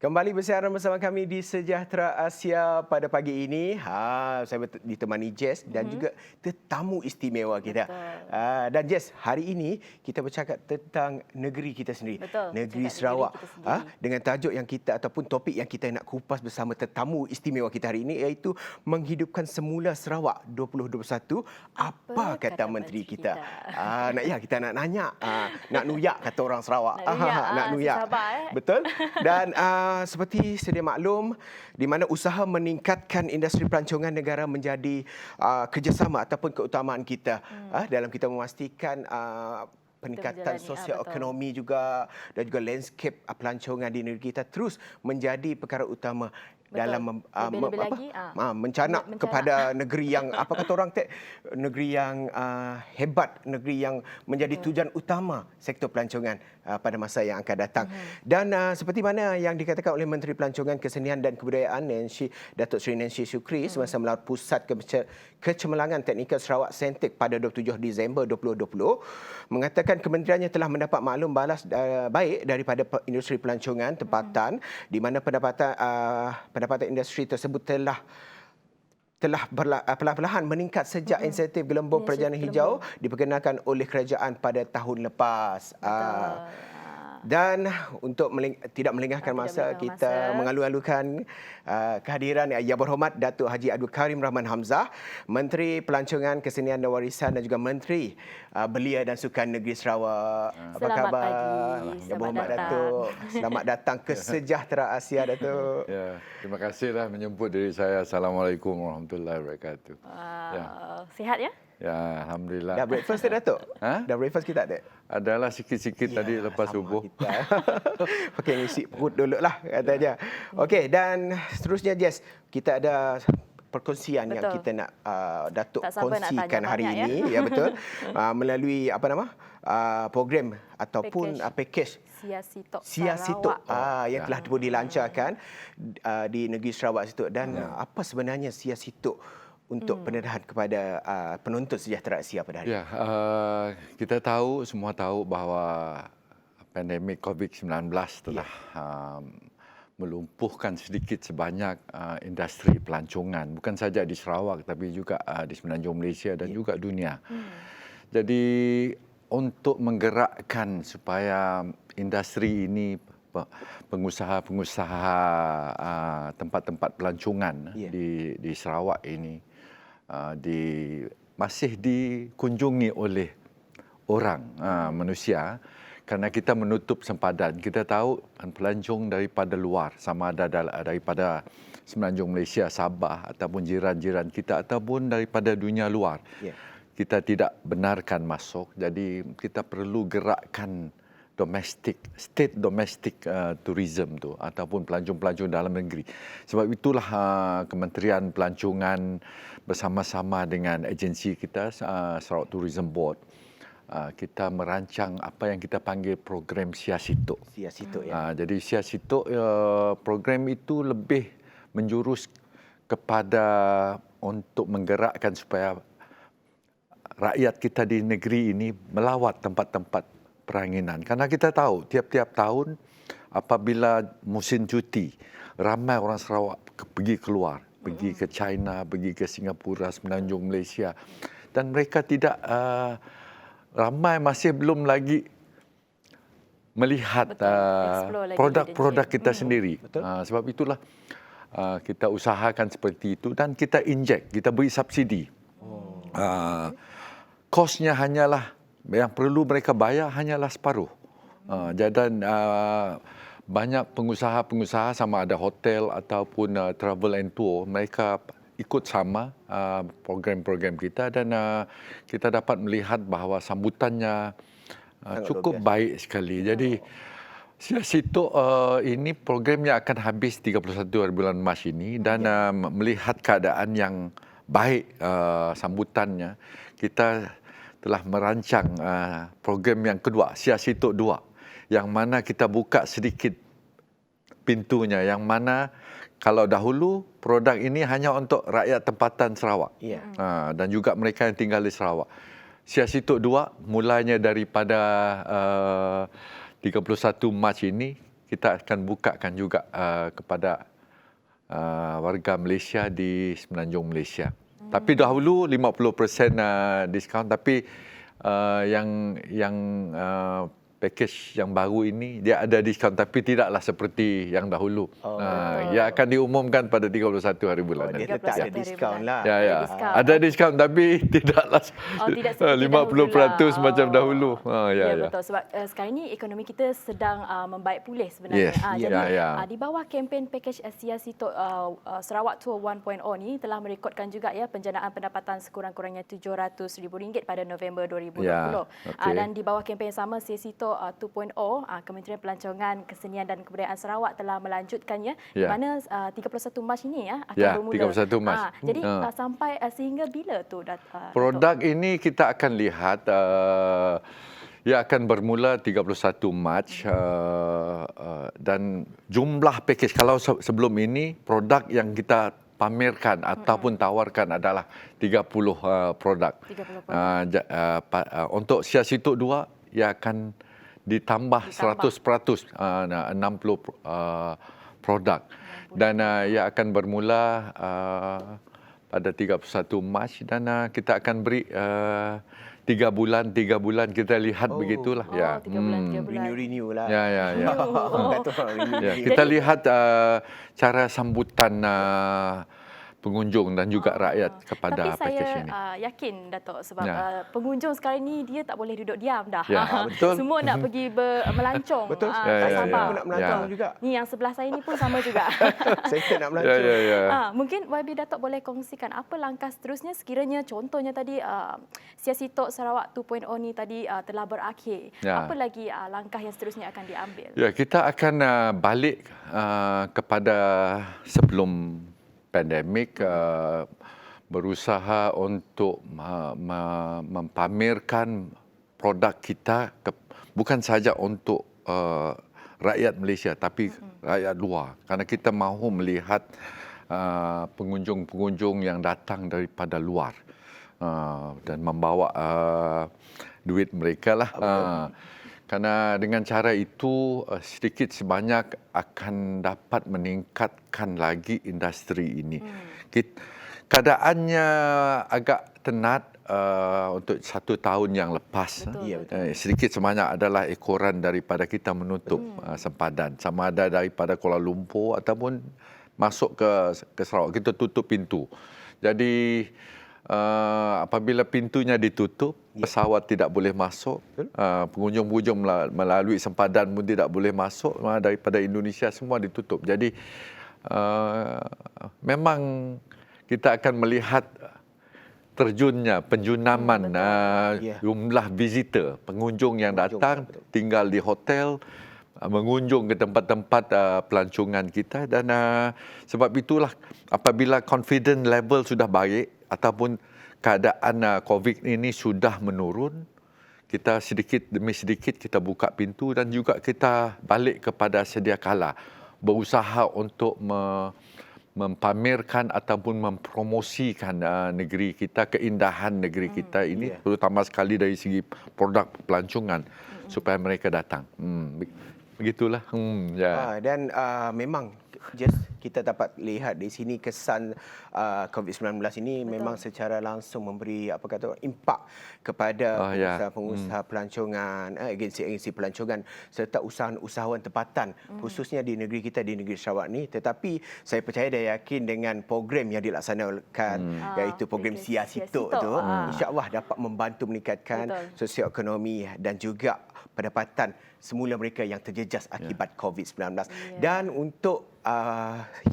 Kembali bersiaran bersama kami di Sejahtera Asia pada pagi ini. Saya ditemani Jess dan juga tetamu istimewa kita. Dan Jess, hari ini kita bercakap tentang negeri kita sendiri. Betul, Negeri cakap Sarawak. negeri kita sendiri. Dengan tajuk yang kita ataupun topik yang kita nak kupas bersama tetamu istimewa kita hari ini, iaitu menghidupkan semula Sarawak 2021. Apa kata menteri kita? Kita nak nanya. Nak nuyak kata orang Sarawak. Nak nuyak. Betul. Dan seperti sedia maklum, di mana usaha meningkatkan industri pelancongan negara menjadi kerjasama ataupun keutamaan kita dalam kita memastikan peningkatan sosial ekonomi juga dan juga landscape pelancongan di negeri kita terus menjadi perkara utama. Dalam mencanak kepada negeri yang apa kata orang negeri yang hebat, negeri yang menjadi tujuan utama sektor pelancongan pada masa yang akan datang. Dan seperti mana yang dikatakan oleh Menteri Pelancongan, Kesenian dan Kebudayaan Datuk Seri Nancy Shukri semasa melawat Pusat Kecemerlangan Teknikal Sarawak Sentek pada 27 Disember 2020, mengatakan kementeriannya telah mendapat maklum balas baik daripada industri pelancongan tempatan, di mana pendapatan industri tersebut telah perlahan-lahan meningkat sejak insentif gelembung perjalanan hijau diperkenalkan oleh kerajaan pada tahun lepas. Dan untuk tidak melengahkan masa, kita mengalu-alukan kehadiran Yang Berhormat Datuk Haji Abdul Karim Rahman Hamzah, Menteri Pelancongan, Kesenian dan Warisan dan juga Menteri Belia dan Sukan Negeri Sarawak. Apa khabar? Yang Berhormat Datuk. Selamat datang ke Sejahtera Asia, Datuk. Ya, terima kasihlah menyebut diri saya. Assalamualaikum warahmatullahi wabarakatuh. Sihat ya? Ya, alhamdulillah. Dah breakfast Datuk? Dah breakfast kita tak? Adalah sikit-sikit tadi lepas subuh. Pakai ngisi perut dulu lah katanya. Okey, dan seterusnya Jess, kita ada perkongsian yang kita nak Datuk kongsikan hari ini, ya betul. Melalui program ataupun package Sia Sitok yang telah pun dilancarkan di negeri Sarawak situ. Dan apa sebenarnya Sia Sitok untuk pendedahan kepada penonton Sejahtera Asia pada hari ini? Kita semua tahu bahawa pandemik COVID-19 telah melumpuhkan sedikit sebanyak industri pelancongan, bukan saja di Sarawak tapi juga di semenanjung Malaysia dan juga dunia. Jadi untuk menggerakkan supaya industri ini, pengusaha-pengusaha tempat-tempat pelancongan di Sarawak ini masih dikunjungi oleh orang, manusia, kerana kita menutup sempadan. Kita tahu pelancong daripada luar, sama ada daripada semenanjung Malaysia, Sabah ataupun jiran-jiran kita ataupun daripada dunia luar. Kita tidak benarkan masuk, jadi kita perlu gerakkan state domestic tourism tu ataupun pelancong-pelancong dalam negeri. Sebab itulah Kementerian Pelancongan bersama-sama dengan agensi kita, Sarawak Tourism Board, kita merancang apa yang kita panggil program Sia Sitok. Jadi Sia Sitok, program itu lebih menjurus kepada untuk menggerakkan supaya rakyat kita di negeri ini melawat tempat-tempat peranginan. Karena kita tahu tiap-tiap tahun apabila musim cuti, ramai orang Sarawak pergi keluar, pergi ke China, pergi ke Singapura, semenanjung Malaysia, dan mereka tidak ramai masih belum lagi melihat produk-produk kita sendiri. Sebab itulah kita usahakan seperti itu dan kita injek, kita beri subsidi. Kosnya hanyalah, yang perlu mereka bayar hanyalah separuh. Dan banyak pengusaha-pengusaha, sama ada hotel ataupun travel and tour, mereka ikut sama program-program kita dan kita dapat melihat bahawa sambutannya cukup baik sekali. Jadi Sia Sitok ini programnya akan habis 31 bulan Mac ini dan melihat keadaan yang baik sambutannya, kita telah merancang program yang kedua, Sia Sitok 2, yang mana kita buka sedikit pintunya, yang mana kalau dahulu produk ini hanya untuk rakyat tempatan Sarawak dan juga mereka yang tinggal di Sarawak. Sia Sitok 2 mulanya daripada 31 Mac ini kita akan bukakan juga kepada warga Malaysia di Semenanjung Malaysia. Tapi dahulu 50% diskaun, tapi yang package yang baru ini dia ada diskaun tapi tidaklah seperti yang dahulu. Ia akan diumumkan pada 31 hari bulan. Dia nanti. tetap ada diskaun lah. Ya, ya. Diskaun. Ada diskaun tapi tidaklah Tidak seperti 50% dahulu lah. macam dahulu. Ya, betul. Sebab sekarang ini ekonomi kita sedang membaik pulih sebenarnya. Yes. Jadi Ya. di bawah kempen pakej Siasito Sarawak Tour 1.0 ni telah merekodkan juga ya penjanaan pendapatan sekurang-kurangnya RM700,000 pada November 2020. Ya, okey. Dan di bawah kempen yang sama Siasito 2.0, Kementerian Pelancongan, Kesenian dan Kebudayaan Sarawak telah melanjutkannya di Ya. mana 31 Mac ini akan Ya, bermula. 31 Mac. Jadi sampai sehingga bila tu Produk ini kita akan lihat ia akan bermula 31 Mac dan jumlah pakej kalau sebelum ini produk yang kita pamerkan ataupun tawarkan adalah 30 produk. 30 produk. Untuk Siasito 2 ia akan ditambah 100%, 60 produk. Dan ia akan bermula pada 31 Mac dan kita akan beri 3 bulan kita lihat begitulah. 3 bulan, 3 bulan. Renew lah. Ya. Renew. Ya, kita lihat cara sambutan pengunjung dan juga rakyat kepada Tapi pakej saya ini. yakin Datuk sebab Ya. pengunjung sekarang ni dia tak boleh duduk diam dah. Ya, betul. Semua nak pergi melancong. Betul. Ya, tak ya, sabar. Aku nak melancong juga. Ni yang sebelah saya ni pun sama juga. Saya nak melancong. Ya. Mungkin YB Datuk boleh kongsikan apa langkah seterusnya sekiranya contohnya tadi Siasito Sarawak 2.0 ni tadi telah berakhir. Ya. Apa lagi langkah yang seterusnya akan diambil? Ya, kita akan balik kepada sebelum pandemik, berusaha untuk mempamerkan produk kita bukan saja untuk rakyat Malaysia tapi rakyat luar, kerana kita mahu melihat pengunjung-pengunjung yang datang daripada luar dan membawa duit mereka lah. Kerana dengan cara itu sedikit sebanyak akan dapat meningkatkan lagi industri ini. Keadaannya agak tenat untuk 1 tahun yang lepas. Sedikit sebanyak adalah ekoran daripada kita menutup sempadan. Sama ada daripada Kuala Lumpur ataupun masuk ke Sarawak. Kita tutup pintu. Jadi apabila pintunya ditutup, pesawat tidak boleh masuk, pengunjung-pengunjung melalui sempadan pun tidak boleh masuk, daripada Indonesia semua ditutup. Jadi memang kita akan melihat terjunnya penjunaman jumlah visitor, pengunjung yang datang tinggal di hotel, mengunjung ke tempat-tempat pelancongan kita dan sebab itulah apabila confidence level sudah baik ataupun keadaan COVID ini sudah menurun, kita sedikit demi sedikit kita buka pintu dan juga kita balik kepada sedia kala, berusaha untuk mempamerkan ataupun mempromosikan negeri kita, keindahan negeri kita ini, terutama sekali dari segi produk pelancongan supaya mereka datang. Begitulah. Dan memang kita dapat lihat di sini kesan COVID-19 ini memang secara langsung memberi impak kepada pengusaha pelancongan, agensi-agensi pelancongan serta usahawan tempatan khususnya di negeri kita, di negeri Sarawak ni. Tetapi saya percaya dan yakin dengan program yang dilaksanakan iaitu program Siasito tu, insya-Allah dapat membantu meningkatkan sosioekonomi dan juga pendapatan semula mereka yang terjejas akibat COVID-19. Dan untuk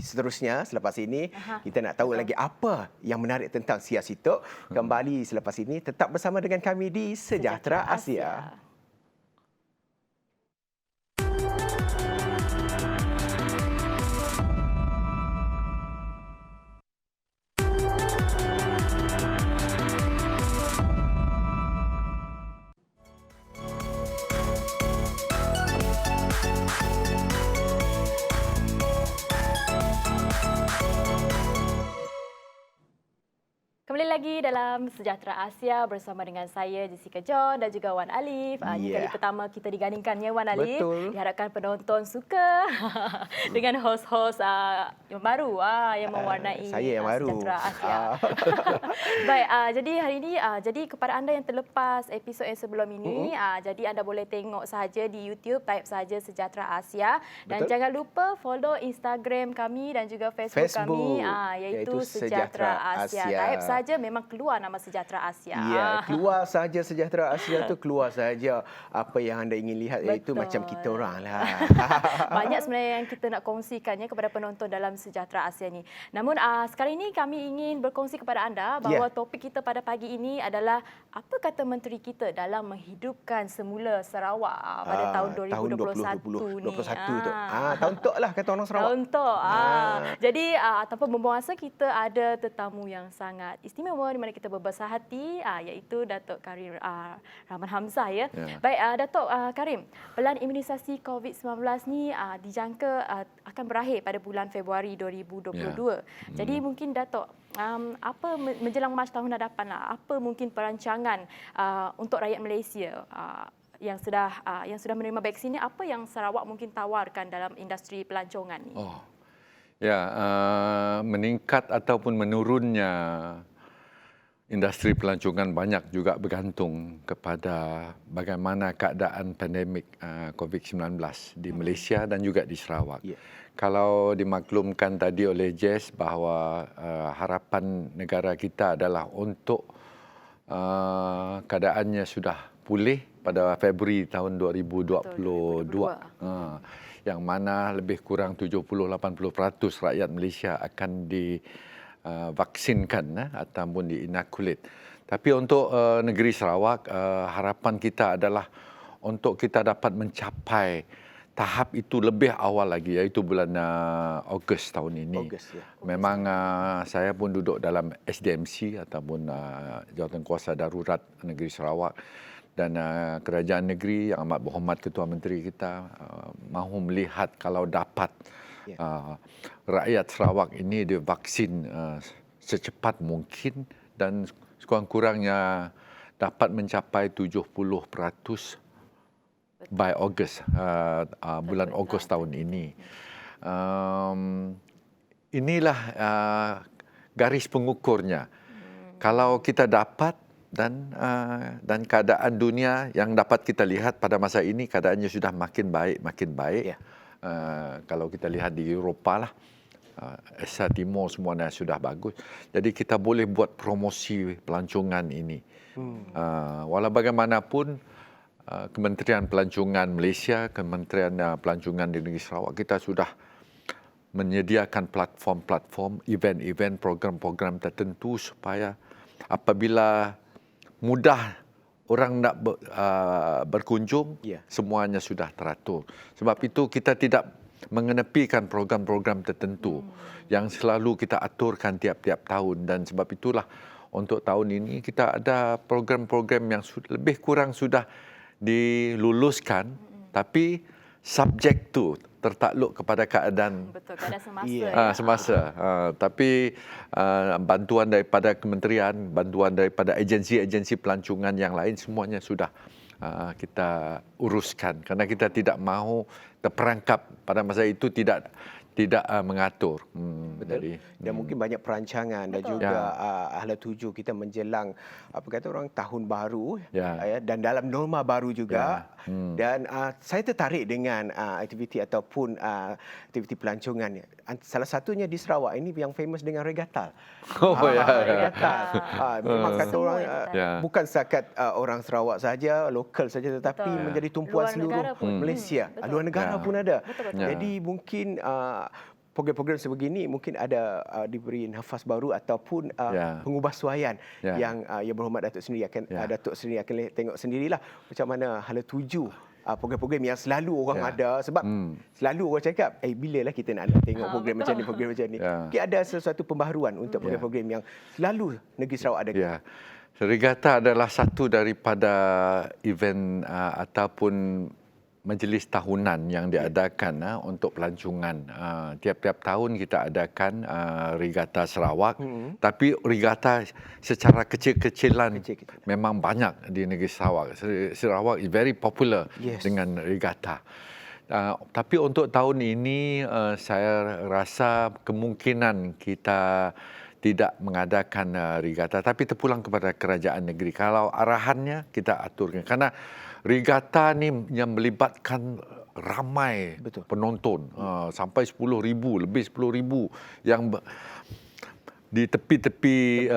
seterusnya selepas ini kita nak tahu lagi apa yang menarik tentang Siasito. Kembali selepas ini, tetap bersama dengan kami di Sejahtera Asia. Kembali lagi dalam Sejahtera Asia bersama dengan saya Jessica John dan juga Wan Alif. Ini kali pertama kita digandingkannya Wan Alif. Betul. Diharapkan penonton suka dengan hos-hos yang baru yang mewarnai saya yang baru. Sejahtera Asia. Baik, jadi hari ini jadi kepada anda yang terlepas episod yang sebelum ini, jadi anda boleh tengok saja di YouTube, type saja Sejahtera Asia dan Betul. jangan lupa follow Instagram kami dan juga Facebook kami iaitu Sejahtera Asia. Type saja memang keluar nama Sejahtera Asia. Ya, keluar saja Sejahtera Asia tu keluar saja apa yang anda ingin lihat, iaitu Betul. macam kita orang lah. Banyak sebenarnya yang kita nak kongsikannya kepada penonton dalam Sejahtera Asia ni. Namun sekarang ini kami ingin berkongsi kepada anda bahawa topik kita pada pagi ini adalah apa kata menteri kita dalam menghidupkan semula Sarawak pada tahun 2021 ni. 2021 tu. Tahun tok lah kata orang Sarawak. Tahun tok. Jadi tanpa membuang masa, kita ada tetamu yang sangat istimewa di mana kita berbesar hati, iaitu Datuk Karim Rahman Hamzah ya. Baik, Datuk Karim, pelan imunisasi COVID-19 ni dijangka akan berakhir pada bulan Februari 2022. Jadi mungkin Datuk, apa menjelang Mac tahun hadapan lah, apa mungkin perancangan untuk rakyat Malaysia yang sudah menerima vaksin ni, apa yang Sarawak mungkin tawarkan dalam industri pelancongan ni? Meningkat ataupun menurunnya industri pelancongan banyak juga bergantung kepada bagaimana keadaan pandemik COVID-19 di Malaysia dan juga di Sarawak. Kalau dimaklumkan tadi oleh Jess bahawa harapan negara kita adalah untuk keadaannya sudah pulih pada Februari tahun 2022. Yang mana lebih kurang 70-80% rakyat Malaysia akan divaksinkan ataupun diinokulat. Tapi untuk negeri Sarawak, harapan kita adalah untuk kita dapat mencapai tahap itu lebih awal lagi, iaitu bulan Ogos tahun ini. Memang saya pun duduk dalam SDMC ataupun Jawatankuasa Darurat Negeri Sarawak. Dan kerajaan negeri yang amat berhormat Ketua Menteri kita mahu melihat kalau dapat rakyat Sarawak ini divaksin secepat mungkin dan sekurang-kurangnya dapat mencapai 70% by Ogos, bulan Ogos tahun ini. Inilah garis pengukurnya. Kalau kita dapat dan keadaan dunia yang dapat kita lihat pada masa ini, keadaannya sudah makin baik. Kalau kita lihat di Eropah lah, Asia Timur semuanya sudah bagus. Jadi kita boleh buat promosi pelancongan ini. Walau bagaimanapun, Kementerian Pelancongan Malaysia, Kementerian Pelancongan di Negeri Sarawak, kita sudah menyediakan platform-platform, event-event, program-program tertentu supaya apabila mudah orang nak berkunjung, semuanya sudah teratur. Sebab itu kita tidak mengenepikan program-program tertentu yang selalu kita aturkan tiap-tiap tahun. Dan sebab itulah untuk tahun ini kita ada program-program yang lebih kurang sudah diluluskan, tapi subjek tu tertakluk kepada keadaan semasa. Tapi bantuan daripada kementerian, bantuan daripada agensi-agensi pelancongan yang lain, semuanya sudah kita uruskan. Kerana kita tidak mahu terperangkap pada masa itu tidak mengatur. Betul. Dan mungkin banyak perancangan dan juga hala tuju kita menjelang apa kata orang tahun baru dan dalam norma baru juga. Dan saya tertarik dengan aktiviti ataupun aktiviti pelancongan. Salah satunya di Sarawak ini yang famous dengan regatta. Regatta. Memang kata orang bukan setakat orang Sarawak saja, lokal saja, tetapi menjadi tumpuan seluruh Malaysia. Luar negara pun ada. Jadi mungkin program-program sebegini mungkin ada diberi nafas baru ataupun pengubahsuaian yang berhormat Datuk sendiri akan tengok sendirilah macam mana hala tuju program-program yang selalu orang ada. Sebab selalu orang cakap bilalah kita nak tengok program macam ni. Mungkin ada sesuatu pembaharuan untuk program-program yang selalu negeri Sarawak ada. Regatta adalah satu daripada event ataupun majlis tahunan yang diadakan untuk pelancongan. Tiap-tiap tahun kita adakan Regatta Sarawak, tapi regatta secara kecil-kecilan memang banyak di negeri Sarawak. Sarawak is very popular dengan regatta. Tapi untuk tahun ini saya rasa kemungkinan kita tidak mengadakan regatta, tapi terpulang kepada kerajaan negeri. Kalau arahannya kita aturkan, karena regatta ni yang melibatkan ramai penonton, sampai 10,000, lebih 10,000 yang di tepi-tepi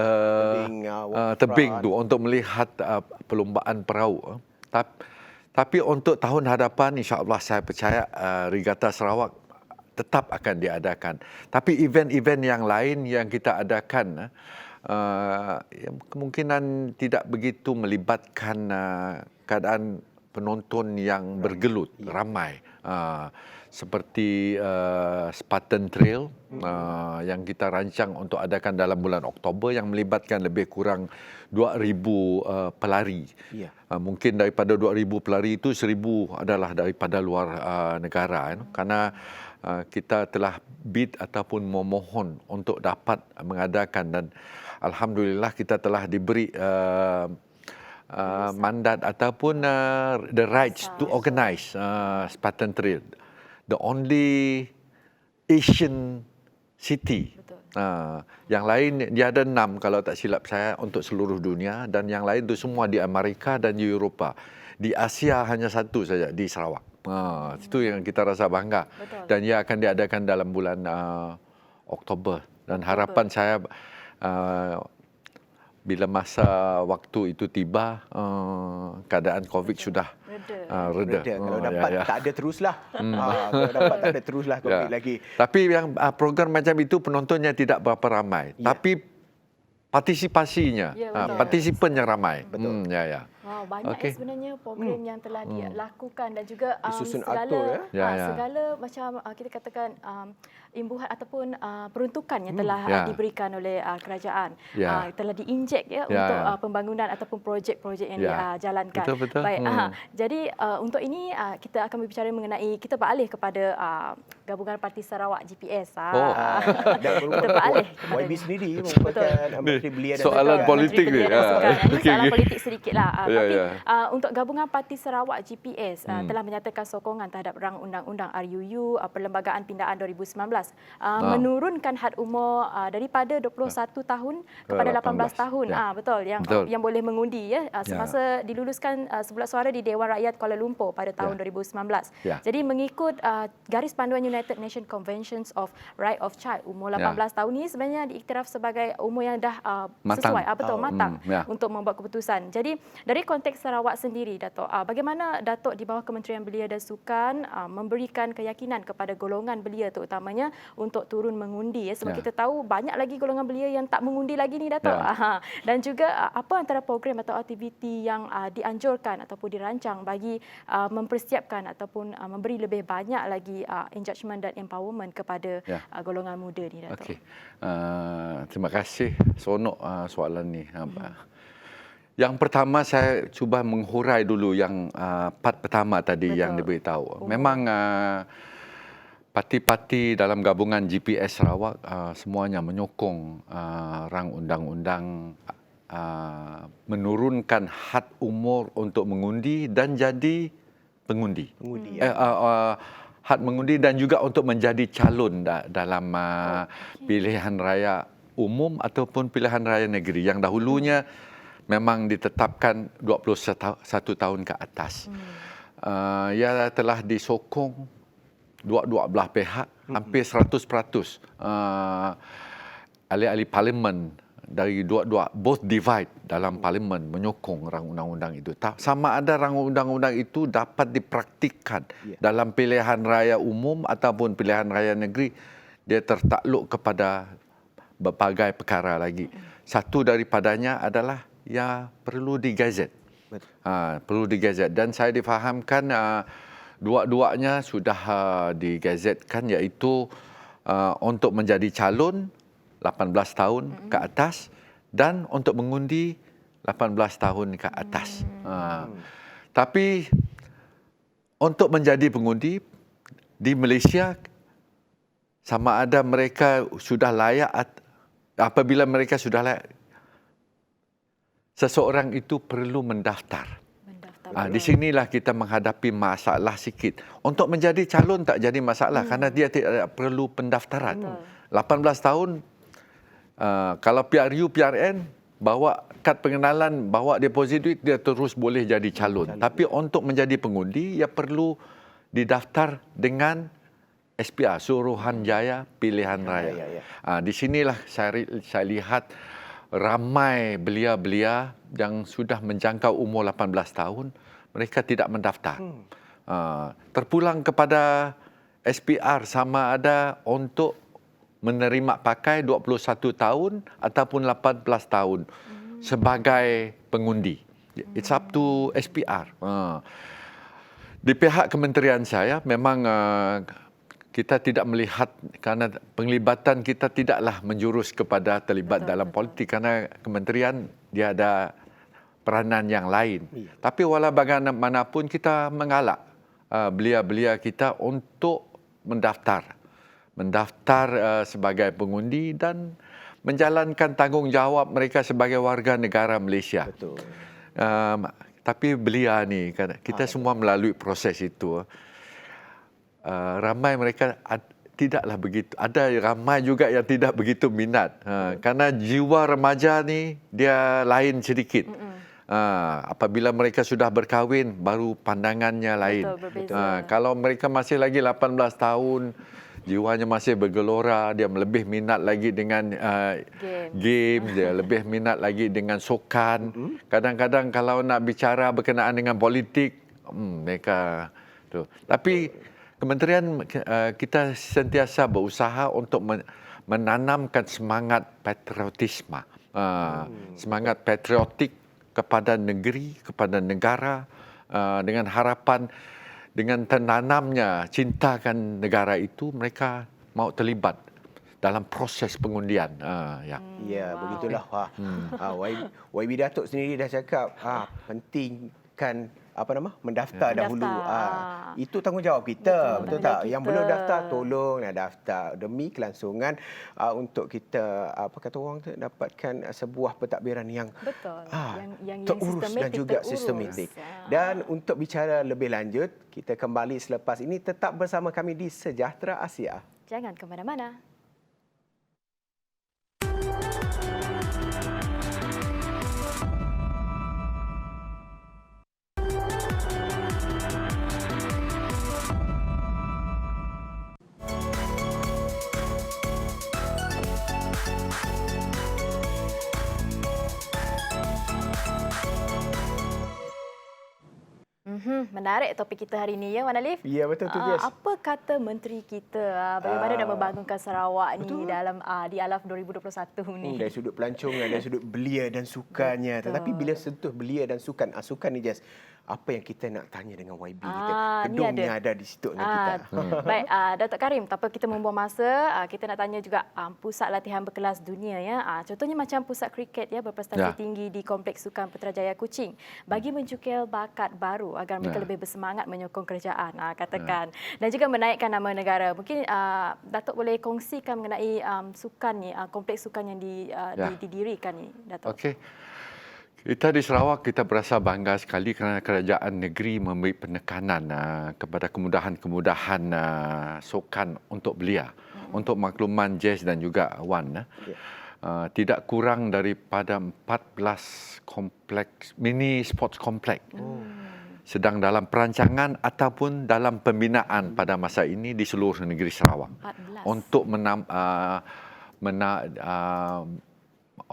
tebing tu untuk melihat perlombaan perahu. Tapi untuk tahun hadapan, insya-Allah saya percaya Regatta Sarawak tetap akan diadakan. Tapi event-event yang lain yang kita adakan kemungkinan tidak begitu melibatkan keadaan penonton yang bergelut, ramai. Seperti Spartan Trail yang kita rancang untuk adakan dalam bulan Oktober yang melibatkan lebih kurang 2,000 pelari. Mungkin daripada 2,000 pelari itu 1,000 adalah daripada luar negara. Karena kita telah bid ataupun memohon untuk dapat mengadakan, dan alhamdulillah kita telah diberi mandat ataupun the rights to organize Spartan Trail, the only Asian city. Yang lain dia ada 6 kalau tak silap saya untuk seluruh dunia, dan yang lain itu semua di Amerika dan di Eropah. Di Asia hanya 1 saja di Sarawak. Itu yang kita rasa bangga. Dan ia akan diadakan dalam bulan Oktober. Dan harapan saya bila masa waktu itu tiba, keadaan COVID sudah reda. Kalau dapat tak ada teruslah. Kalau dapat tak ada teruslah COVID lagi. Tapi yang program macam itu penontonnya tidak berapa ramai. Tapi partisipasinya, partisipannya ramai. Betul. Wow, banyak sebenarnya program yang telah dilakukan, dan juga disusun segala atur, segala macam kita katakan imbuhan ataupun peruntukan yang telah diberikan oleh kerajaan telah diinjek untuk pembangunan ataupun projek-projek yang dijalankan. Betul. Baik. Jadi untuk ini kita akan berbicara mengenai, kita beralih kepada Gabungan Parti Sarawak GPS. Kita beralih kepada YB sendiri merupakan Menteri Belia dan soalan politik ni. Soalan politik sedikitlah. Tapi untuk Gabungan Parti Sarawak GPS telah menyatakan sokongan terhadap rang undang-undang RUU Perlembagaan Pindaan 2019 menurunkan had umur daripada 21 tahun kepada 18 tahun. Betul, yang boleh mengundi semasa diluluskan sebulan suara di Dewan Rakyat Kuala Lumpur pada tahun 2019. Jadi mengikut garis panduan United Nations Conventions of Right of Child, umur 18 tahun ini sebenarnya diiktiraf sebagai umur yang dah sesuai, matang untuk membuat keputusan. Jadi dari konteks Sarawak sendiri, Datuk, bagaimana Datuk di bawah Kementerian Belia dan Sukan memberikan keyakinan kepada golongan belia terutamanya untuk turun mengundi, sebab kita tahu banyak lagi golongan belia yang tak mengundi lagi ni, Datuk. Dan juga apa antara program atau aktiviti yang dianjurkan ataupun dirancang bagi mempersiapkan ataupun memberi lebih banyak lagi engagement dan empowerment kepada golongan muda ni, Datuk. Terima kasih, seronok soalan ni. Yang pertama saya cuba menghurai dulu yang part pertama tadi yang diberitahu. Memang parti-parti dalam gabungan GPS Sarawak semuanya menyokong rang undang-undang menurunkan had umur untuk mengundi dan jadi pengundi. Had mengundi dan juga untuk menjadi calon dalam pilihan raya umum ataupun pilihan raya negeri yang dahulunya memang ditetapkan 21 tahun ke atas. Ia telah disokong dua belah pihak, hampir 100%. Ahli-ahli parlimen dari both divide dalam parlimen menyokong rang undang-undang itu. Sama ada rang undang-undang itu dapat dipraktikkan dalam pilihan raya umum ataupun pilihan raya negeri, dia tertakluk kepada berbagai perkara lagi. Satu daripadanya adalah perlu digazet. Perlu digazet, dan saya difahamkan dua-duanya sudah digazetkan, iaitu untuk menjadi calon 18 tahun ke atas dan untuk mengundi 18 tahun ke atas. Tapi untuk menjadi pengundi di Malaysia, sama ada mereka sudah layak, apabila mereka sudah layak, seseorang itu perlu mendaftar. Di sinilah kita menghadapi masalah sikit. Untuk menjadi calon tak jadi masalah kerana dia tidak perlu pendaftaran. 18 tahun, kalau PRU, PRN, bawa kad pengenalan, bawa deposit duit, dia terus boleh jadi calon. Tapi untuk menjadi pengundi, ia perlu didaftar dengan SPR, Suruhanjaya Pilihan Raya. Di sinilah saya lihat ramai belia-belia yang sudah menjangkau umur 18 tahun, mereka tidak mendaftar. Terpulang kepada SPR sama ada untuk menerima pakai 21 tahun ataupun 18 tahun sebagai pengundi. It's up to SPR. Di pihak kementerian saya memang kita tidak melihat, kerana penglibatan kita tidaklah menjurus kepada terlibat dalam politik, kerana kementerian dia ada peranan yang lain. Tapi walau bagaimanapun kita mengalak belia-belia kita untuk mendaftar sebagai pengundi dan menjalankan tanggungjawab mereka sebagai warga negara Malaysia. Betul. Tapi belia ni, kita semua melalui proses itu. Ramai mereka tidaklah begitu. Ada ramai juga yang tidak begitu minat. Kerana jiwa remaja ni dia lain sedikit. Apabila mereka sudah berkahwin, baru pandangannya lain. Betul, kalau mereka masih lagi 18 tahun, jiwanya masih bergelora, dia lebih minat lagi dengan game, dia lebih minat lagi dengan sukan. Kadang-kadang kalau nak bicara berkenaan dengan politik, mereka tu. Tapi kementerian kita sentiasa berusaha untuk menanamkan semangat patriotisme, semangat patriotik kepada negeri, kepada negara, dengan harapan dengan tertanamnya cintakan negara itu, mereka mau terlibat dalam proses pengundian. Ya, begitulah. YB Datuk sendiri dah cakap pentingkan mendaftar dahulu. Itu tanggungjawab kita, betul tak? Yang belum daftar, tolong nak daftar demi kelangsungan untuk kita kata orang tu dapatkan sebuah pentadbiran yang yang terurus dan juga sistematik. Dan untuk bicara lebih lanjut, kita kembali selepas ini, tetap bersama kami di Sejahtera Asia. Jangan ke mana-mana. Menarik topik kita hari ini, ya, Wan Alif? Ya, betul tu, Jess. Apa kata menteri kita bagaimana nak membangunkan Sarawak ni dalam di Alaf 2021 ni? Dari sudut pelancongan, dari sudut belia dan sukannya. Tetapi bila sentuh belia dan sukan ni, Jess, apa yang kita nak tanya dengan YB kita? Kedungnya ada di situ dengan kita. Baik, Datuk Karim, tanpa kita membuang masa, kita nak tanya juga pusat latihan berkelas dunia, ya. Contohnya macam pusat kriket, ya, berprestasi tinggi di Kompleks Sukan Putrajaya Kuching, bagi mencukil bakat baru agar mereka lebih bersemangat menyokong kerajaan, katakan. Dan juga menaikkan nama negara. Mungkin Datuk boleh kongsikan mengenai sukan ni, kompleks sukan yang didirikan ni, Datuk. Okey. Kita di Sarawak, kita berasa bangga sekali kerana kerajaan negeri memberi penekanan kepada kemudahan-kemudahan sukan untuk belia. Untuk makluman Jess dan juga Wan, tidak kurang daripada 14 kompleks, mini sports kompleks. Sedang dalam perancangan ataupun dalam pembinaan pada masa ini di seluruh negeri Sarawak. 14.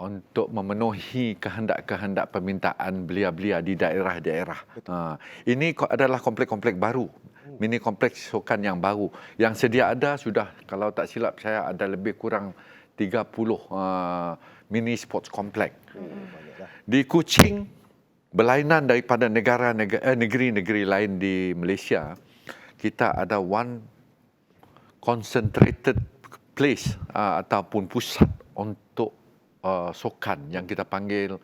Untuk memenuhi kehendak-kehendak permintaan belia-belia di daerah-daerah. Ini adalah komplek-komplek baru, mini kompleks sukan yang baru. Yang sedia ada sudah, kalau tak silap saya, ada lebih kurang 30 mini sports komplek. Di Kuching, berlainan daripada negeri-negeri lain di Malaysia, kita ada one concentrated place ataupun pusat untuk sukan yang kita panggil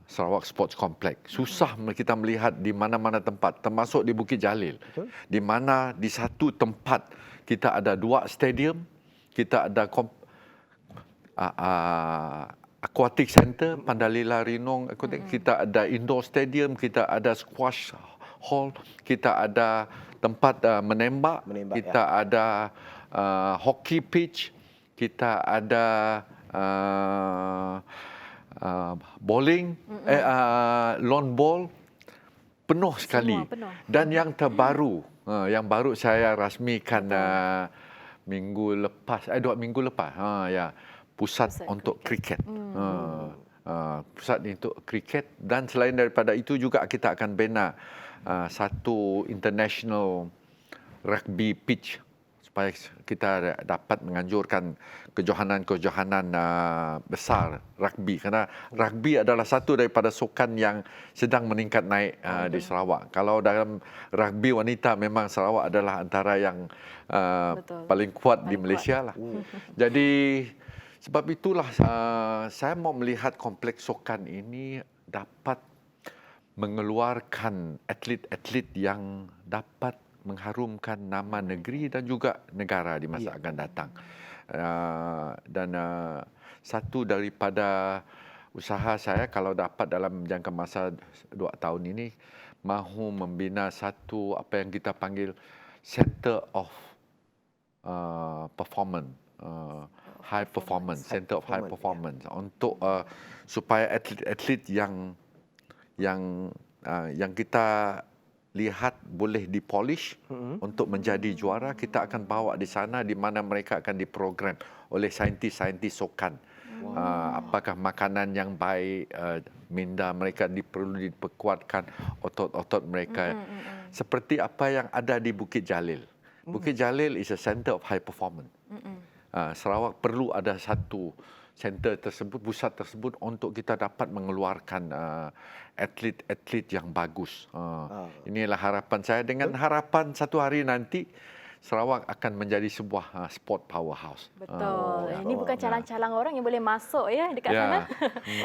Sarawak Sports Complex. Susah kita melihat di mana-mana tempat, termasuk di Bukit Jalil. Betul. Di mana di satu tempat kita ada 2 stadium, kita ada aquatic center, Pandalila Rinong, kita ada indoor stadium, kita ada squash hall, kita ada tempat menembak, kita ada hockey pitch, kita ada bowling, lawn ball, penuh sekali. Penuh. Dan yang terbaru, yang baru saya rasmikan minggu lepas, 2 minggu lepas, pusat untuk kriket. Pusat untuk kriket, dan selain daripada itu juga kita akan bina satu international rugby pitch supaya kita dapat menganjurkan kejohanan-kejohanan besar rugby, kerana rugby adalah satu daripada sukan yang sedang meningkat naik di Sarawak. Kalau dalam rugby wanita, memang Sarawak adalah antara yang paling kuat di Malaysia lah. Jadi sebab itulah saya mau melihat kompleks sukan ini dapat mengeluarkan atlet-atlet yang dapat mengharumkan nama negeri dan juga negara di masa akan datang. Dan satu daripada usaha saya, kalau dapat dalam jangka masa 2 tahun ini, mahu membina satu apa yang kita panggil Center of Performance, High Performance, Center of High Performance, untuk supaya atlet-atlet yang kita lihat boleh dipolish untuk menjadi juara, kita akan bawa di sana, di mana mereka akan diprogram oleh saintis-saintis sukan. Apakah makanan yang baik, minda mereka perlu diperkuatkan, otot-otot mereka. Seperti apa yang ada di Bukit Jalil. Bukit Jalil is a center of high performance. Sarawak perlu ada satu center tersebut, pusat tersebut, untuk kita dapat mengeluarkan atlet-atlet yang bagus. Inilah harapan saya, dengan harapan satu hari nanti Sarawak akan menjadi sebuah sport powerhouse. Betul. Ini bukan calang-calang orang yang boleh masuk dekat sana.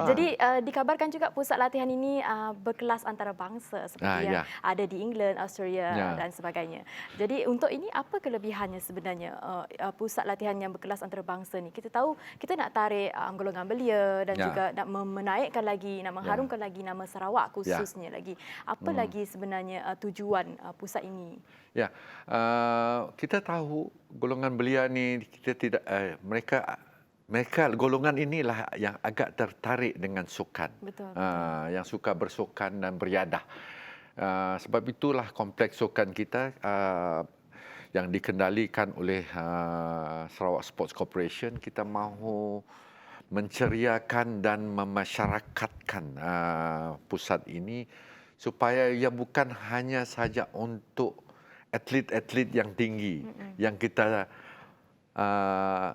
Jadi dikabarkan juga pusat latihan ini berkelas antarabangsa seperti yang ada di England, Australia dan sebagainya. Jadi untuk ini apa kelebihannya sebenarnya pusat latihan yang berkelas antarabangsa ni? Kita tahu kita nak tarik golongan belia dan juga nak menaikkan lagi, nak mengharumkan lagi nama Sarawak khususnya lagi. Apa lagi sebenarnya tujuan pusat ini? Kita tahu golongan belia ni, kita tidak mereka golongan inilah yang agak tertarik dengan sukan. Betul. Yang suka bersukan dan beriadah. Sebab itulah kompleks sukan kita yang dikendalikan oleh Sarawak Sports Corporation, kita mahu menceriakan dan memasyarakatkan pusat ini supaya ia bukan hanya saja untuk atlet-atlet yang tinggi yang kita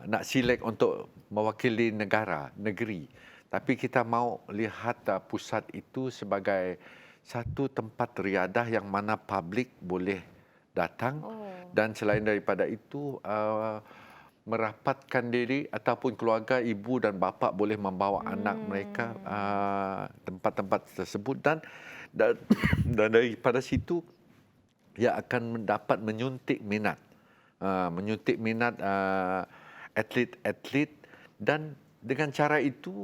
nak select untuk mewakili negeri. Tapi kita mahu lihat pusat itu sebagai satu tempat riadah yang mana publik boleh datang. Dan selain daripada itu, merapatkan diri ataupun keluarga, ibu dan bapa boleh membawa anak mereka tempat-tempat tersebut, dan daripada situ ia akan dapat menyuntik minat atlet-atlet, dan dengan cara itu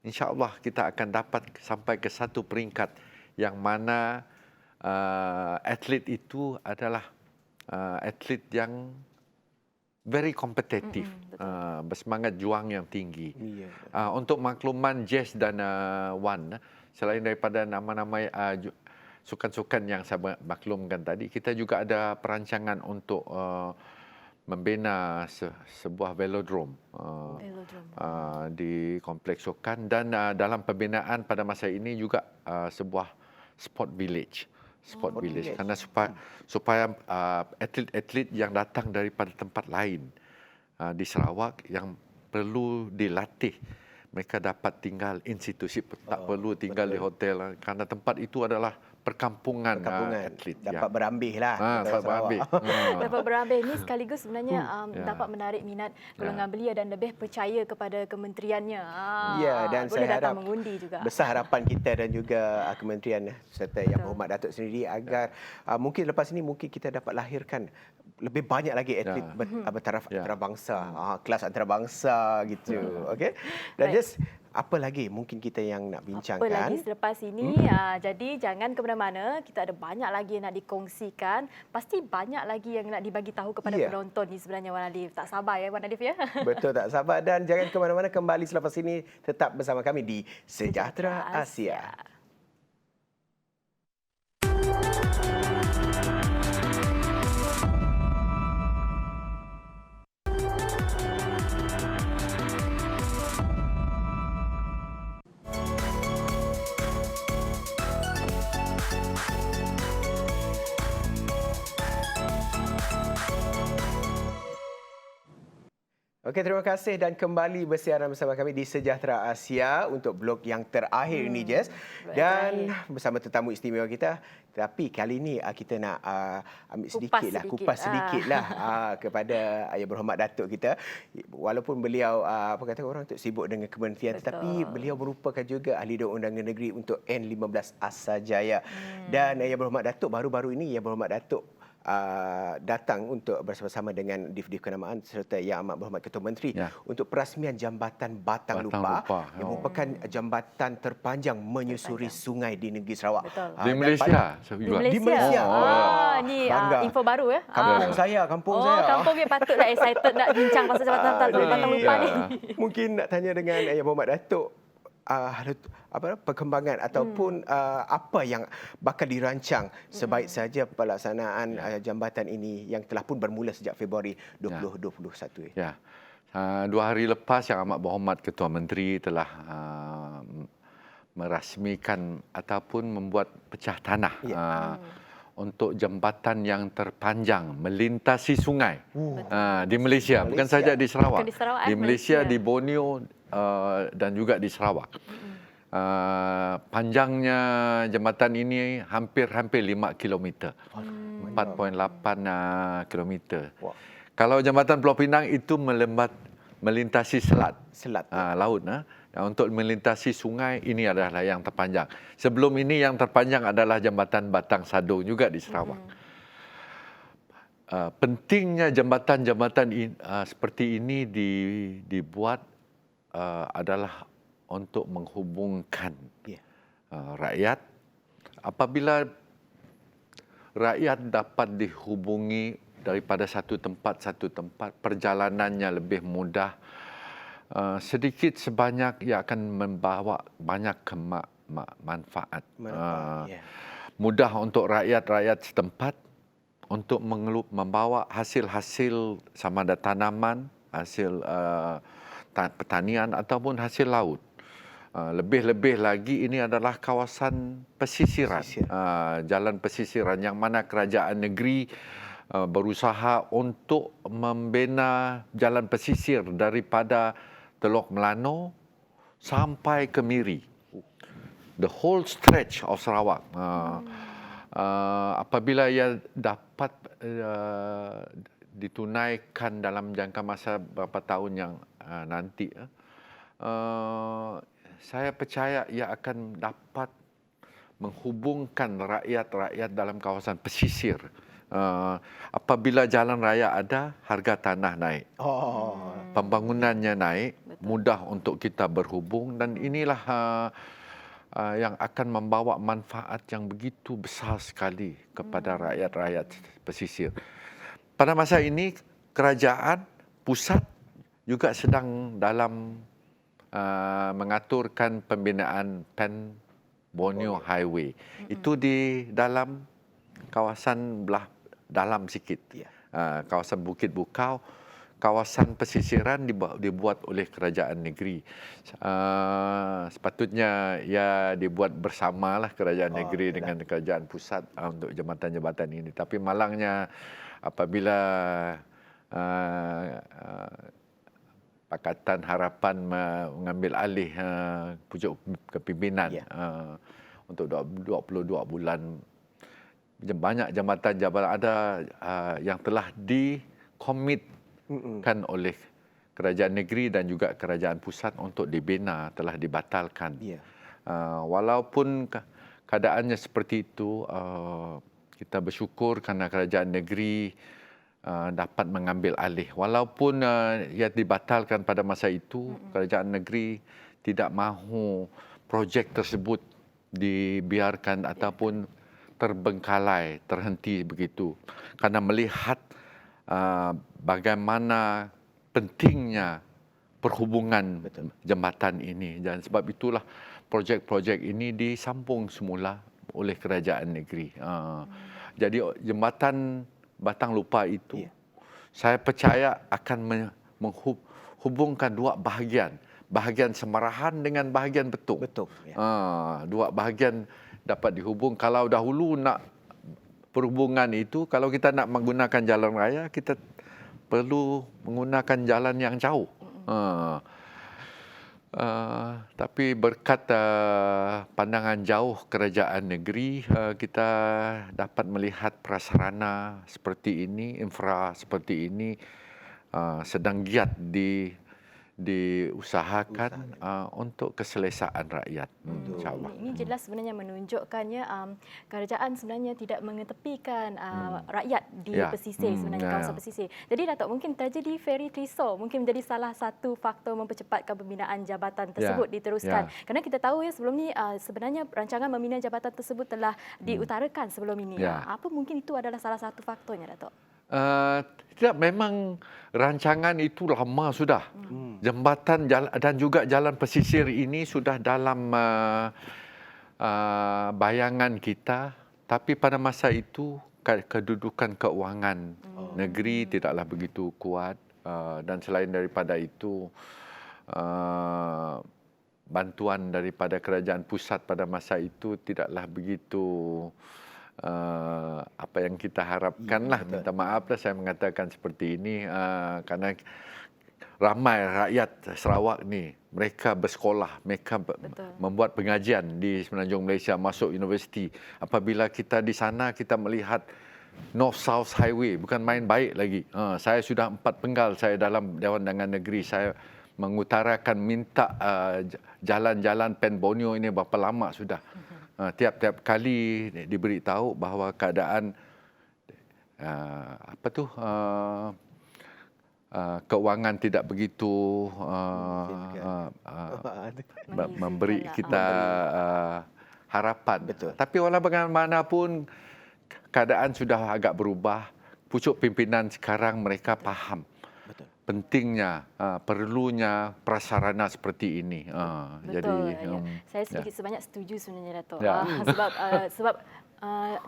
insya-Allah kita akan dapat sampai ke satu peringkat yang mana atlet itu adalah atlet yang very kompetitif, bersemangat juang yang tinggi. Untuk makluman Jess dan Wan, selain daripada nama-nama sukan-sukan yang saya maklumkan tadi, kita juga ada perancangan untuk membina sebuah velodrome di kompleks sukan, dan dalam pembinaan pada masa ini juga sebuah sport village. Karena supaya atlet-atlet yang datang daripada tempat lain di Sarawak yang perlu dilatih, mereka dapat tinggal in situ, tak perlu tinggal di hotel, kerana tempat itu adalah perkampungan, Perkampungan atlet. dapat berambih lah. Dapat berambil. Dapat berambil ni sekaligus sebenarnya dapat menarik minat golongan belia dan lebih percaya kepada kementeriannya. Ya, dan boleh saya datang harap mengundi juga. besar harapan kita dan juga kementerian serta Yang Berhormat Datuk sendiri agar mungkin lepas ini mungkin kita dapat lahirkan lebih banyak lagi atlet bertaraf antarabangsa, kelas antarabangsa gitu. Okey. Dan just apa lagi mungkin kita yang nak bincangkan? Apa lagi selepas ini? Jadi jangan ke mana-mana. Kita ada banyak lagi yang nak dikongsikan. Pasti banyak lagi yang nak dibagi tahu kepada penonton ni sebenarnya, Wan Alif. Tak sabar ya, Wan Alif ya. Betul, tak sabar. Dan jangan ke mana-mana, kembali selepas ini. Tetap bersama kami di Sejahtera Asia. Okey, terima kasih dan kembali bersiaran bersama kami di Sejahtera Asia untuk blok yang terakhir ini, Jess. Dan bersama tetamu istimewa kita. Tapi kali ini kita nak ambil kupas sedikitlah kepada Yang Berhormat Datuk kita. Walaupun beliau apa kata orang tu sibuk dengan kementerian, tetapi beliau merupakan juga ahli undangan negeri untuk N15 Asajaya. Dan Yang Berhormat Datuk baru-baru ini Yang Berhormat Datuk datang untuk bersama-sama dengan Div-Div Kenamaan serta Yang Amat Berhormat Ketua Menteri untuk perasmian Jambatan Batang Lupa yang merupakan jambatan terpanjang menyusuri sungai di negeri Sarawak. Di Malaysia. Di Malaysia. Ni info baru ya. Kampung saya. Kampung dia patutlah excited nak bincang pasal Jambatan Batang Lupa ni. Mungkin nak tanya dengan Yang Berhormat Datuk perkembangan ataupun apa yang bakal dirancang sebaik saja pelaksanaan jambatan ini yang telah pun bermula sejak Februari 2021. Ya. 2 hari lepas Yang Amat Berhormat Ketua Menteri telah merasmikan ataupun membuat pecah tanah untuk jambatan yang terpanjang melintasi sungai di Malaysia. Bukan saja di Sarawak. Di Malaysia, di Borneo dan juga di Sarawak. Panjangnya jambatan ini hampir 5 km. 4.8 km. Kalau jambatan Pulau Pinang itu melintasi selat laut. Untuk melintasi sungai ini adalah yang terpanjang. Sebelum ini yang terpanjang adalah jambatan Batang Sadong juga di Sarawak. Pentingnya jambatan-jambatan seperti ini dibuat adalah untuk menghubungkan rakyat. Apabila rakyat dapat dihubungi daripada satu tempat, perjalanannya lebih mudah. Sedikit sebanyak ia akan membawa banyak manfaat. Mudah untuk rakyat setempat untuk membawa hasil-hasil sama ada tanaman, hasil pertanian ataupun hasil laut. Lebih-lebih lagi ini adalah kawasan pesisiran, jalan pesisiran yang mana kerajaan negeri berusaha untuk membina jalan pesisir daripada Teluk Melano sampai ke Miri. The whole stretch of Sarawak. Apabila ia dapat ditunaikan dalam jangka masa beberapa tahun yang nanti, saya percaya ia akan dapat menghubungkan rakyat-rakyat dalam kawasan pesisir. Apabila jalan raya ada, harga tanah naik. Pembangunannya naik, mudah untuk kita berhubung dan inilah yang akan membawa manfaat yang begitu besar sekali kepada rakyat-rakyat pesisir. Pada masa ini, kerajaan pusat juga sedang dalam mengaturkan pembinaan Pen Borneo Highway. Itu di dalam kawasan belah dalam sikit. Kawasan Bukit Bukau, kawasan pesisiran dibuat oleh kerajaan negeri. Sepatutnya ia dibuat bersamalah kerajaan negeri dengan kerajaan pusat untuk jambatan-jambatan ini. Tapi malangnya apabila Pakatan Harapan mengambil alih pucuk kepimpinan untuk 22 bulan. Banyak jambatan-jambatan ada yang telah dikomitkan oleh kerajaan negeri dan juga kerajaan pusat untuk dibina, telah dibatalkan. Walaupun keadaannya seperti itu, kita bersyukur kerana kerajaan negeri dapat mengambil alih. Walaupun ia dibatalkan pada masa itu, kerajaan negeri tidak mahu projek tersebut dibiarkan ataupun terbengkalai, terhenti begitu. Karena melihat bagaimana pentingnya perhubungan jambatan ini, dan sebab itulah projek-projek ini disambung semula oleh kerajaan negeri. Jadi jambatan Batang Lupa itu, saya percaya akan menghubungkan dua bahagian. Bahagian Semarahan dengan bahagian Betung. Dua bahagian dapat dihubung. Kalau dahulu nak perhubungan itu, kalau kita nak menggunakan jalan raya, kita perlu menggunakan jalan yang jauh. Tapi berkat pandangan jauh kerajaan negeri, kita dapat melihat prasarana seperti ini, infra seperti ini sedang giat diusahakan untuk keselesaan rakyat, insyaAllah. Ini jelas sebenarnya menunjukkannya kerajaan sebenarnya tidak mengetepikan rakyat di pesisir, sebenarnya kawasan pesisir. Jadi Datuk, mungkin tragedi Feri Trisor mungkin menjadi salah satu faktor mempercepatkan pembinaan jabatan tersebut diteruskan. Kerana kita tahu ya sebelum ni sebenarnya rancangan membina jabatan tersebut telah diutarakan sebelum ini. Apa mungkin itu adalah salah satu faktornya, Datuk? Tidak, memang rancangan itu lama sudah. Jambatan dan juga jalan pesisir ini sudah dalam bayangan kita, tapi pada masa itu kedudukan keuangan negeri tidaklah begitu kuat, dan selain daripada itu bantuan daripada kerajaan pusat pada masa itu tidaklah begitu apa yang kita harapkanlah. Minta maaflah saya mengatakan seperti ini, karena ramai rakyat Sarawak ni, mereka bersekolah, mereka membuat pengajian di Semenanjung Malaysia, masuk universiti. Apabila kita di sana, kita melihat North-South Highway, bukan main baik lagi. Saya sudah 4 penggal saya dalam Dewan Undangan Negeri. Saya mengutarakan minta jalan-jalan Pen Borneo ini berapa lama sudah. Tiap-tiap kali diberitahu bahawa keadaan keuangan tidak begitu memberi kita harapan. Tapi walau bagaimanapun keadaan sudah agak berubah. Pucuk pimpinan sekarang mereka faham pentingnya, perlunya prasarana seperti ini. Jadi saya sedikit sebanyak setuju sebenarnya, Datuk. Sebab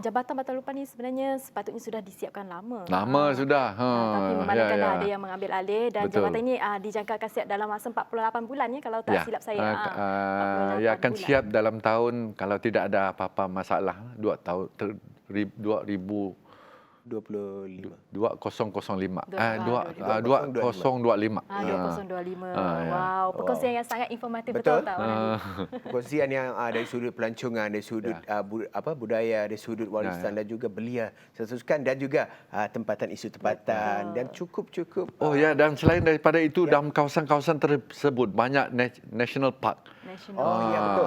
Jabatan Batang Lupa ni sebenarnya sepatutnya sudah disiapkan lama. Lama sudah. Tapi memandangkan ada yang mengambil alih, dan jabatan ini dijangkakan siap dalam masa 48 bulan ya, kalau tak silap saya. Ia akan siap dalam tahun, kalau tidak ada apa-apa masalah, 2025. 2025. 2025. Wow, perkongsian yang sangat informatif, betul tak? Perkongsian yang dari sudut pelancongan, dari sudut budaya, dari sudut warisan dan juga belia sesukan, dan juga tempatan isu tempatan, dan cukup. Oh ya, dan selain daripada itu, dalam kawasan-kawasan tersebut banyak national park. Ya betul.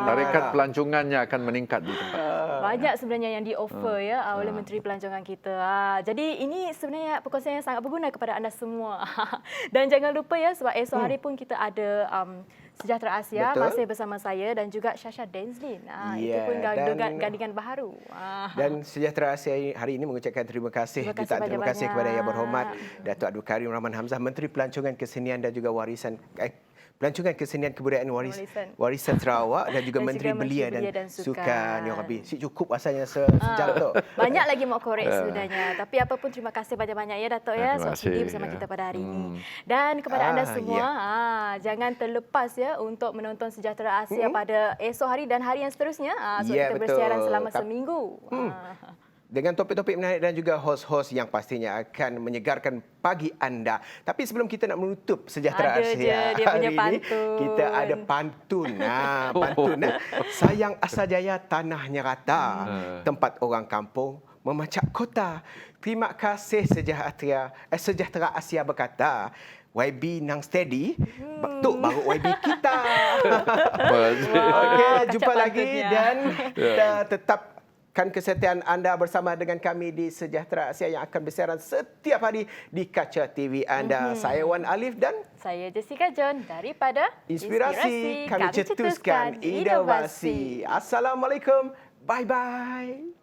Tarikat pelancongannya akan meningkat di tempat. Banyak sebenarnya yang di-offer oleh Menteri Pelancongan kita. Jadi ini sebenarnya perkongsian yang sangat berguna kepada anda semua. Dan jangan lupa ya, sebab esok hari pun kita ada Sejahtera Asia masih bersama saya dan juga Shasha Denzlin. Itu pun gandingan baharu. Dan Sejahtera Asia hari ini mengucapkan terima kasih kepada Yang Berhormat Datuk Abdul Karim Rahman Hamzah, Menteri Pelancongan Kesenian dan juga Pelancongan Kesenian Kebudayaan Warisan Sarawak, dan juga Menteri Belia dan Sukan. Yang habis cukup asalnya sejam tu. Banyak lagi mau korek sebenarnya. Tapi apapun, terima kasih banyak-banyak ya, Datuk ya, sebab sudi bersama kita pada hari ini. Dan kepada anda semua, jangan terlepas ya untuk menonton Sejahtera Asia pada esok hari dan hari yang seterusnya. Sebab kita bersiaran selama seminggu. dengan topik-topik menarik dan juga hos-hos yang pastinya akan menyegarkan pagi anda. Tapi sebelum kita nak menutup Sejahtera Ada je Asia dia punya hari ini, pantun. kita ada pantun. Pantun. Sayang Asajaya tanahnya rata, tempat orang kampung memacak kota. Terima kasih Sejahtera Asia berkata, YB nang steady, tu baru YB kita. Okey, jumpa lagi pantunnya. dan kita tetapkan kesetiaan anda bersama dengan kami di Sejahtera Asia yang akan bersiaran setiap hari di kaca TV anda. Saya Wan Alif dan Saya Jessica John daripada Inspirasi, kami cetuskan inovasi. Assalamualaikum. Bye-bye.